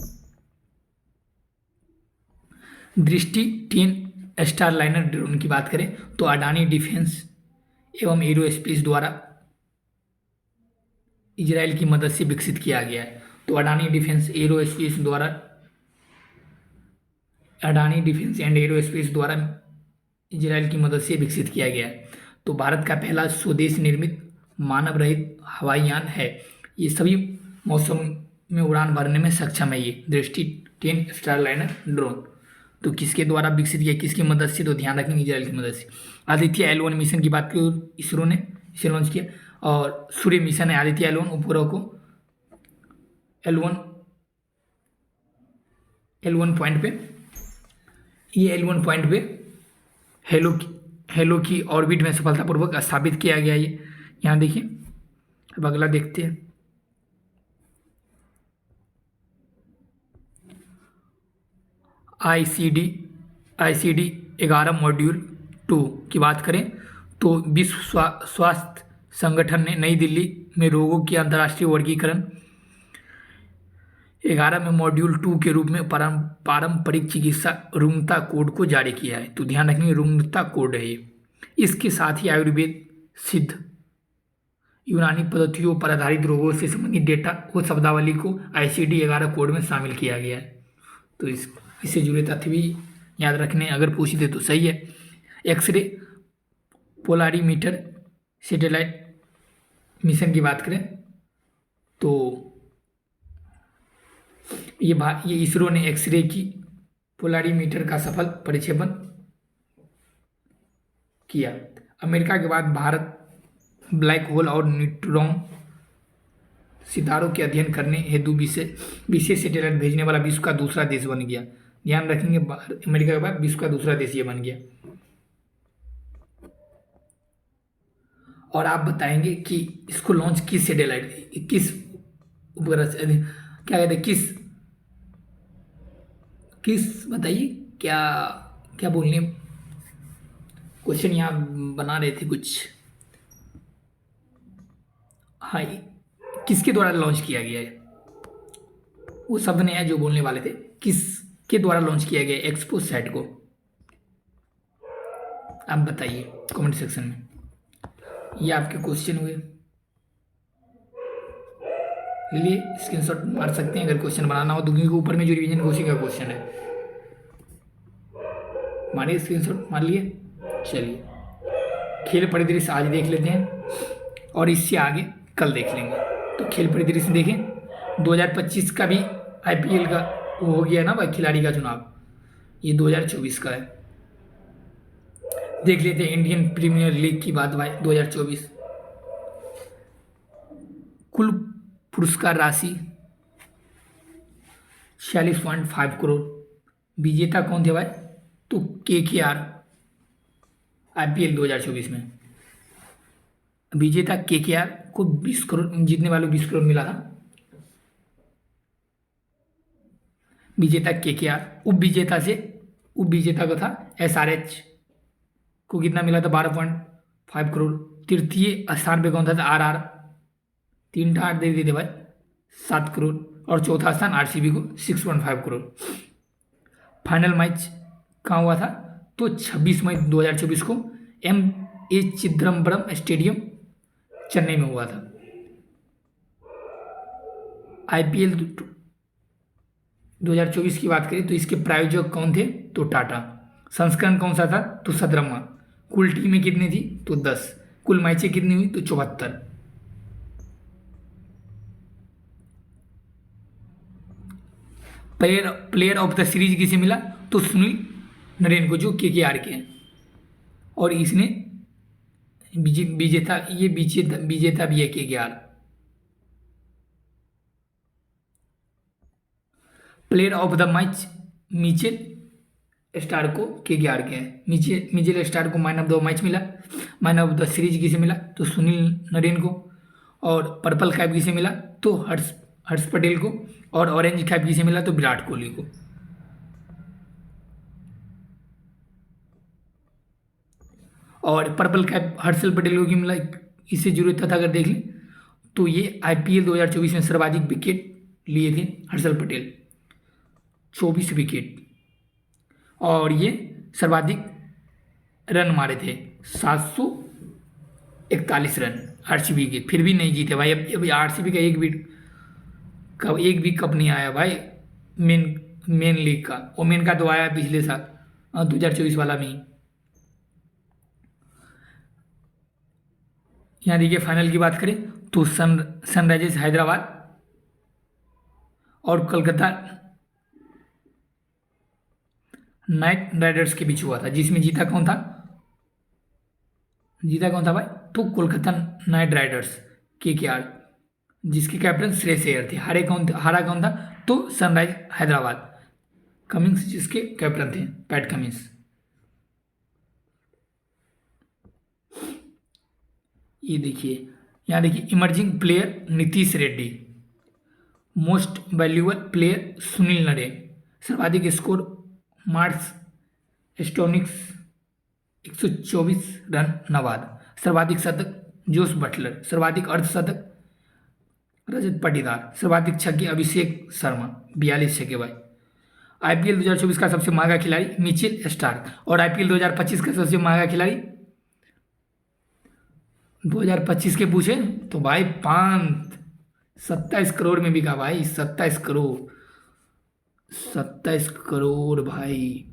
दृष्टि 10 स्टारलाइनर ड्रोन की बात करें तो अडानी डिफेंस एवं एरोस्पेस द्वारा इजराइल की मदद से विकसित किया गया है। तो अडानी डिफेंस एंड एरोस्पेस द्वारा इजराइल की मदद से विकसित किया गया है। तो भारत का पहला स्वदेश निर्मित मानव रहित हवाई यान है। ये सभी मौसम में उड़ान भरने में सक्षम है। ये दृष्टि 10 स्टारलाइनर ड्रोन तो किसके द्वारा विकसित किया, किसकी मदद से, तो ध्यान रखेंगे इजराइल की मदद से। आदित्य L1 मिशन की बात करें इसरो ने इसे लॉन्च किया और सूर्य मिशन है आदित्य L1 उपग्रह को L1 पॉइंट पे, ये L1 पॉइंट पे हेलो की ऑर्बिट में सफलतापूर्वक स्थापित किया गया। ये यहाँ देखिए। अब अगला देखते हैं। आईसीडी 11 मॉड्यूल 2 की बात करें तो विश्व स्वास्थ्य संगठन ने नई दिल्ली में रोगों की अंतर्राष्ट्रीय वर्गीकरण 11 में मॉड्यूल 2 के रूप में पारंपरिक चिकित्सा रुग्णता कोड को जारी किया है। तो ध्यान रखेंगे, रुग्णता कोड है ये। इसके साथ ही आयुर्वेद, सिद्ध, यूनानी पद्धतियों पर आधारित रोगों से संबंधित डेटा और शब्दावली को आईसीडी 11 कोड में शामिल किया गया है। तो इससे जुड़े तथ्य भी याद रखने, अगर पूछ दे तो सही है। एक्सरे पोलारीमीटर सैटेलाइट मिशन की बात करें तो ये इसरो ने एक्सरे की पोलारीमीटर का सफल प्रक्षेपण किया। अमेरिका के बाद भारत ब्लैक होल और न्यूट्रॉन सितारों के अध्ययन करने हेतु विशेष सैटेलाइट भेजने वाला विश्व का दूसरा देश बन गया। ध्यान रखेंगे, अमेरिका के बाद विश्व का दूसरा देश ये बन गया। और आप बताएंगे कि इसको लॉन्च किस सैटेलाइट, किस उपग्रह से, क्या कहते हैं, किस बताइए, क्या क्या बोलने, क्वेश्चन यहाँ बना रहे थे कुछ। हाँ, किसके द्वारा लॉन्च किया गया है, वो शब्द नहीं है जो बोलने वाले थे। किसके द्वारा लॉन्च किया गया एक्सपो सैट को, आप बताइए कमेंट सेक्शन में। ये आपके क्वेश्चन हुए, लिए स्क्रीनशॉट मार सकते हैं अगर क्वेश्चन बनाना हो तो, क्योंकि ऊपर में जो रिवीजन कोचिंग का क्वेश्चन है, मारिए स्क्रीनशॉट मार लिए। चलिए, खेल परिदृश्य आज देख लेते हैं और इससे आगे कल देख लेंगे। तो खेल परिदृश्य देखें, 2025 का भी आईपीएल का वो हो गया ना भाई, खिलाड़ी का चुनाव, ये 2024 का है। देख लेते हैं इंडियन प्रीमियर लीग की बात भाई। 2024 कुल पुरस्कार राशि 46.5 करोड़। विजेता कौन थे भाई, तो केकेआर आईपीएल 2024 में विजेता केकेआर को 20 करोड़, जीतने वालों को 20 करोड़ मिला था। विजेता केकेआर। उप विजेता का था एसआरएच को कितना मिला था, 12.5 करोड़। तृतीय स्थान पे कौन था, आरआर, 3 दे देते भाई, 7 करोड़। और चौथा स्थान आरसीबी को 6.5 करोड़। फाइनल मैच कहाँ हुआ था, तो 26 मई 2024 को ए चिदम्बरम स्टेडियम चेन्नई में हुआ था। आईपीएल 2024 की बात करें तो इसके प्रायोजक कौन थे, तो टाटा। संस्करण कौन सा था, तो 17वां। कुल टीमें कितनी थी, तो 10। कुल मैचें कितनी हुई, तो 74। प्लेयर ऑफ द सीरीज किसे मिला, तो सुनील नरेन को, जो केकेआर के हैं। और इसने विजेता भी है KKR. Player of the match Mitchell star को केकेआर के हैं। मिचेल स्टार को मैन ऑफ द मैच मिला। मैन ऑफ द सीरीज किसे मिला, तो सुनील नरेन को। और पर्पल कैप किसे मिला, तो हर्ष पटेल को। और ऑरेंज कैप किसे मिला, तो विराट कोहली को। और पर्पल कैप हर्षल पटेल को क्यों मिला, इससे जुड़े तथ्य अगर देख लें तो ये आईपीएल 2024 में सर्वाधिक विकेट लिए थे हर्षल पटेल, 24 विकेट। और ये सर्वाधिक रन मारे थे, 741 रन आरसीबी के। फिर भी नहीं जीते भाई। अभी आरसीबी का एक भी कप नहीं आया भाई, मेन लीग का। ओमेन का तो आया पिछले साल 2024 वाला में ही। यहाँ देखिए फाइनल की बात करें तो सनराइजर्स हैदराबाद और कोलकाता नाइट राइडर्स के बीच हुआ था, जिसमें जीता कौन था भाई, तो कोलकाता नाइट राइडर्स केकेआर, जिसके कैप्टन श्रेयस अय्यर थे। हारा कौन था, तो सनराइज हैदराबाद, कमिंस जिसके कैप्टन थे, पैट कमिंस। ये देखिए, यहाँ देखिए emerging player Nitish Reddy, most valuable player Sunil Narine, सर्वाधिक स्कोर मार्क्स स्टोनिक्स 124 रन नवाद। सर्वाधिक शतक जोस बटलर। सर्वाधिक अर्धशतक रजत पाटीदार। सर्वाधिक छक्के अभिषेक शर्मा 42 छक्के भाई। आईपीएल 2024 का सबसे महंगा खिलाड़ी मिचेल स्टार्क। और आईपीएल 2025 का सबसे महंगा खिलाड़ी 2025 के पूछे तो भाई पांत 27 करोड़ में बिका भाई। 27 करोड़, 27 करोड़ भाई।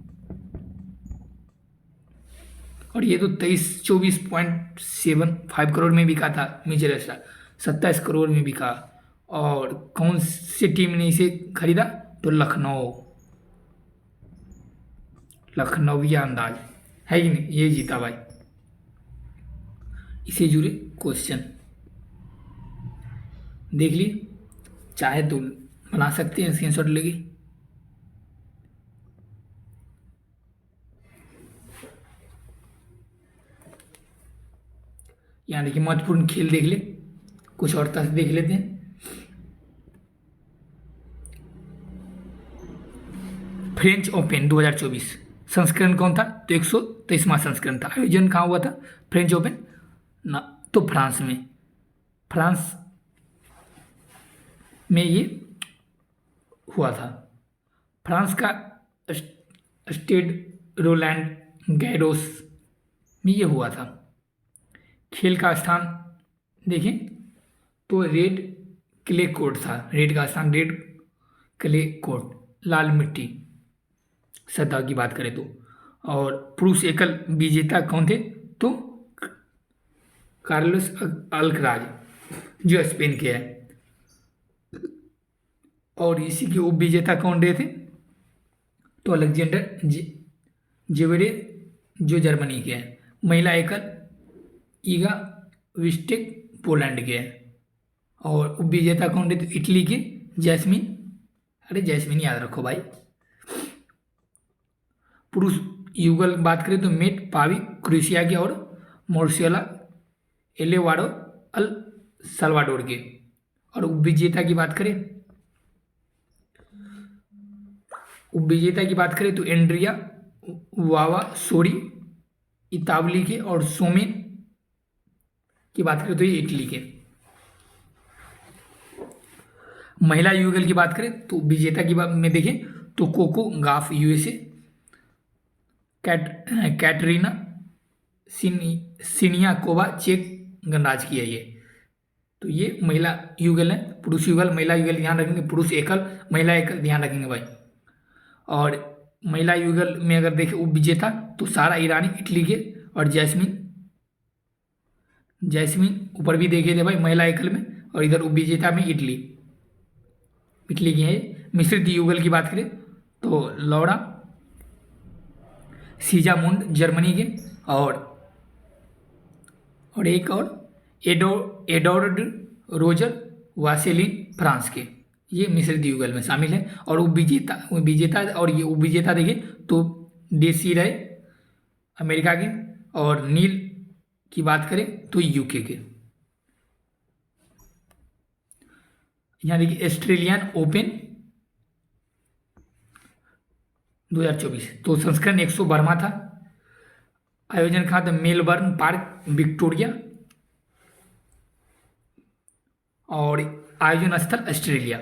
और ये तो 24.75 करोड़ में बिका था मिचेल स्टार्क। 27 करोड़ में बिका। और कौन सी टीम ने इसे खरीदा तो लखनऊ, लखनऊया अंदाज है कि नहीं, ये जीता भाई। इसे जुड़े क्वेश्चन देख लिए, चाहे तो बना सकते हैं स्क्रीनशॉट लेके। यहाँ देखिए महत्वपूर्ण खेल देख ले, कुछ और तथ्य देख लेते हैं। फ्रेंच ओपन 2024 संस्करण कौन था तो 123वां संस्करण था। आयोजन कहाँ हुआ था फ्रेंच ओपन ना तो फ्रांस में। फ्रांस में ये हुआ था। फ्रांस का स्टेड रोलैंड गैरोस में ये हुआ था। खेल का स्थान देखें तो रेड क्ले कोर्ट था। रेड का स्थान रेड क्ले कोर्ट, लाल मिट्टी सतह की बात करें तो। और पुरुष एकल विजेता कौन थे तो कार्लोस अल्कराज जो स्पेन के हैं। और इसी के उप विजेता कौन रहे थे तो अलेक्जेंडर जेवेरे जो जर्मनी के हैं। महिला एकल ईगा विस्टेक पोलैंड के हैं। और उप विजेता कौन रहे थे इटली के जैस्मिन, अरे जैस्मिन याद रखो भाई। पुरुष युगल बात करें तो मेट पावी क्रोएशिया के और मोर्सियोला एलेवाडो अल सल्वाडोर के। और उपविजेता की बात करें, उपविजेता की बात करें तो एंड्रिया वावा सोरी इतावली के। और सोमेन की बात करें तो ये इटली के। महिला युगल की बात करें तो विजेता की बात में देखें तो cocoa गाफ USA, Katerina Siniakova check गणराज्य की है ये। तो ये महिला युगल है। पुरुष युगल महिला युगल ध्यान रखेंगे, पुरुष एकल महिला एकल ध्यान रखेंगे भाई। और महिला युगल में अगर देखें उप विजेता तो सारा ईरानी इटली के। और जैस्मिन ऊपर भी देखे थे भाई महिला एकल में। और इधर उप विजेता में इटली की है। मिश्रित युगल की बात करें तो लौरा सीजामुंड जर्मनी के। और एक और एडोर्ड रोजर वासेलिन फ्रांस के। ये मिश्रित युगल में शामिल है। और विजेता और ये उपविजेता देखें तो डेसीरे अमेरिका के। और नील की बात करें तो यूके के। यहाँ देखिए ऑस्ट्रेलियन ओपन 2024 तो संस्करण 112वां था। आयोजन कहाँ था मेलबर्न पार्क विक्टोरिया। और आयोजन स्थल ऑस्ट्रेलिया।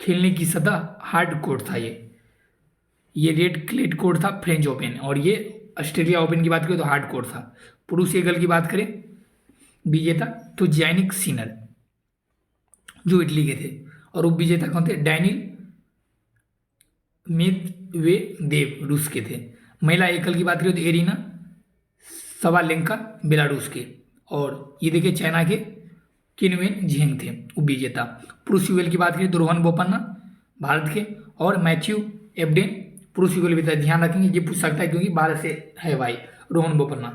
खेलने की सतह हार्ड कोर्ट था ये रेड क्लेट कोर्ट था फ्रेंच ओपन। और ये ऑस्ट्रेलिया ओपन की बात करें तो हार्ड कोर्ट था। पुरुष एकल की बात करें विजेता तो जैनिक सिनर जो इटली के थे। और उप विजेता कौन थे डैनिल मेदवेदेव रूस के थे। महिला एकल की बात करें तो एरिना सवालेंका बेलारूस के। और ये देखिए चाइना के किनवेन झेंग थे उप विजेता। पुरुष युगल की बात करें तो रोहन बोपन्ना भारत के। और मैथ्यू एबडेन पुरुष युगल विजेता। ध्यान रखेंगे ये पूछ सकता है क्योंकि भारत से है भाई रोहन बोपन्ना।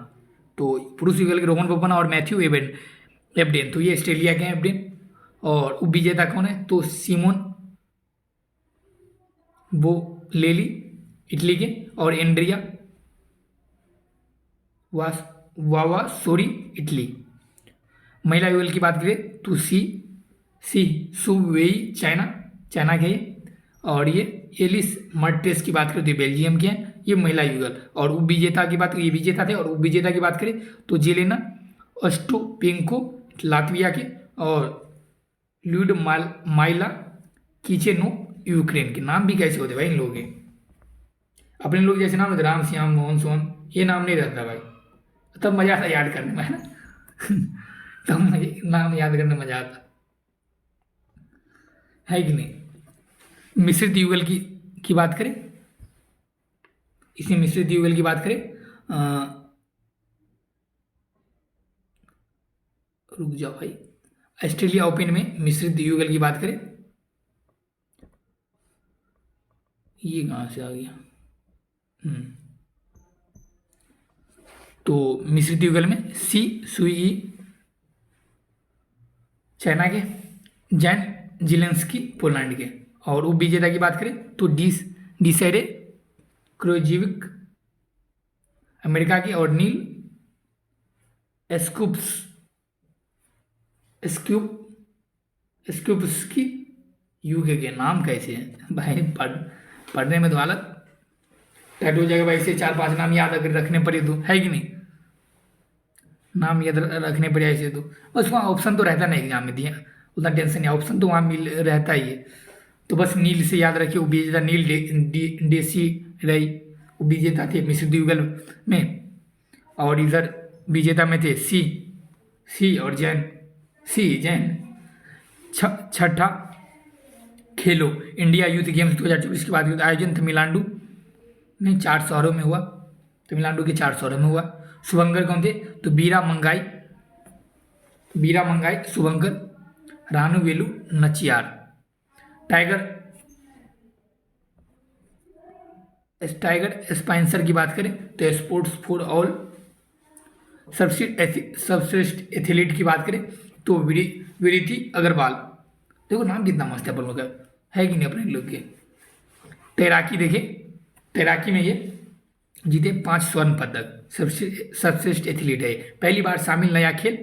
तो पुरुष युगल के रोहन बोपन्ना और मैथ्यू एबडेन तो ये ऑस्ट्रेलिया के हैं एबडेन। और उप विजेता कौन है तो सिमोन बोलेली इटली के। और एंड्रिया वावा सोरी इटली। महिला युगल की बात करें तो सी सुवेई चाइना के। और ये एलिस मर्टेस की बात करें तो ये बेल्जियम के हैं, ये महिला युगल। और उपविजेता की बात करें, ये विजेता थे, और उपविजेता की बात करें तो जेलेना ओस्टापेंको लातविया के, और माइला कीचेनो यूक्रेन के। नाम भी कैसे होते भाई इन लोगों के, अपने लोग जैसे नाम होते राम श्याम मोहन सोहन, ये नाम नहीं रहता भाई, तब मजा आता याद करने में, है ना। तब नाम याद करने में मजा आता है कि नहीं। मिश्रित युगल की बात करें, इसी मिश्रित युगल की बात करें, रुक जाओ भाई, ऑस्ट्रेलिया ओपन में मिश्रित युगल की बात करें, ये कहाँ से आ गया, तो मिश्रित युगल में सी सुई चाइना के, जैन जिलेंस्की पोलैंड के, और उपविजेता की बात करें तो डिसाइडे क्रोजेविक अमेरिका की, और नील स्क्यूप्सकी यूके के। नाम कैसे हैं भाई, पढ़ने में तो हालत टाइट हो जाएगा भाई, से 4-5 नाम याद अगर रखने पड़े तो, है कि नहीं, नाम याद रखने पड़े ऐसे तो बस, वहाँ ऑप्शन तो रहता नहीं एग्जाम में दिया, उतना टेंशन नहीं, ऑप्शन तो वहाँ मिल रहता ही है। तो बस नील से याद रखिए, उपविजेता नील डेसी रही, उपविजेता थे मिश्रित युगल में, और इधर विजेता में थे सी और जैन छठा खेलो इंडिया यूथ गेम्स 2024 की बात करें तो आयोजन तमिलनाडु में 4 शहरों में हुआ, तमिलनाडु के 4 शहरों में हुआ। शुभंकर कौन थे तो वीरा मंगाई शुभंकर, रानूवेलु नचियार। टाइगर स्पाइंसर की बात करें तो स्पोर्ट्स फॉर ऑल। सर्वश्रेष्ठ एथलीट की बात करें तो विरिति अग्रवाल। देखो नाम कितना मस्त है अपन लोग का, है कि नहीं अपने लोग के। तैराकी देखे, तैराकी में ये जीते 5 स्वर्ण पदक, सर्वश्रेष्ठ एथलीट है, पहली बार शामिल नया खेल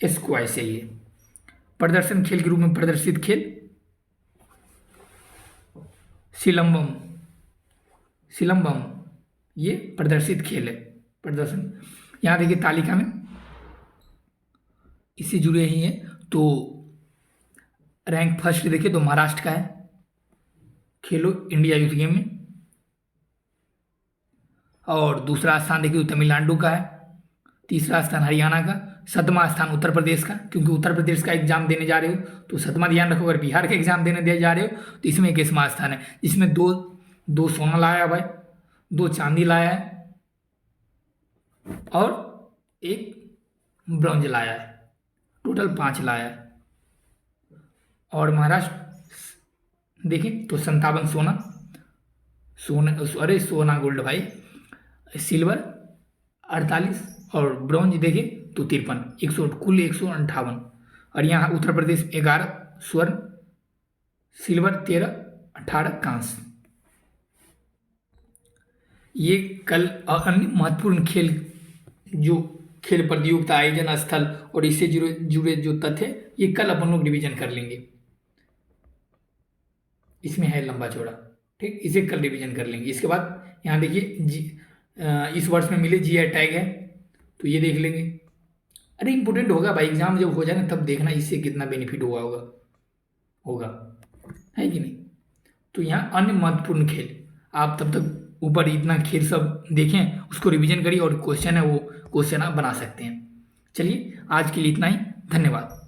स्क्वैश है। ये प्रदर्शन खेल के रूप में प्रदर्शित खेल सिलंबम ये प्रदर्शित खेल है, प्रदर्शन। यहाँ देखिए तालिका में इससे जुड़े ही हैं, तो रैंक फर्स्ट देखिए तो महाराष्ट्र का है खेलो इंडिया यूथ गेम में, और दूसरा स्थान देखिए तो तमिलनाडु का है, तीसरा स्थान हरियाणा का, 7वां स्थान उत्तर प्रदेश का, क्योंकि उत्तर प्रदेश का एग्जाम देने जा रहे हो तो 7वां ध्यान रखो। अगर बिहार का एग्जाम देने जा रहे हो तो इसमें 21वां स्थान है, जिसमें दो सोना लाया भाई, 2 चांदी लाया है, और 1 ब्रॉन्ज लाया है, टोटल 5 लाया है। और महाराष्ट्र देखें तो 57 सोना गोल्ड भाई, सिल्वर 48, और ब्रॉन्ज देखें तो 53, कुल 158। और यहाँ उत्तर प्रदेश 11 स्वर्ण, सिल्वर 13, 18 कांस्य। ये कल अन्य महत्वपूर्ण खेल प्रतियोगिता आयोजन स्थल और इससे जुड़े जो तथ्य ये कल अपन लोग रिवीजन कर लेंगे। इसमें है लंबा चौड़ा, ठीक, इसे कल रिवीजन कर लेंगे। इसके बाद यहाँ देखिए इस वर्ष में मिले जीआई टैग है तो ये देख लेंगे। अरे इंपॉर्टेंट होगा भाई, एग्जाम जब हो जाए ना तब देखना इससे कितना बेनिफिट होगा, है कि नहीं। तो यहाँ अन्य महत्वपूर्ण खेल, आप तब तक ऊपर इतना खेल सब देखें, उसको रिवीजन करिए, और क्वेश्चन है वो क्वेश्चन आप बना सकते हैं। चलिए आज के लिए इतना ही, धन्यवाद।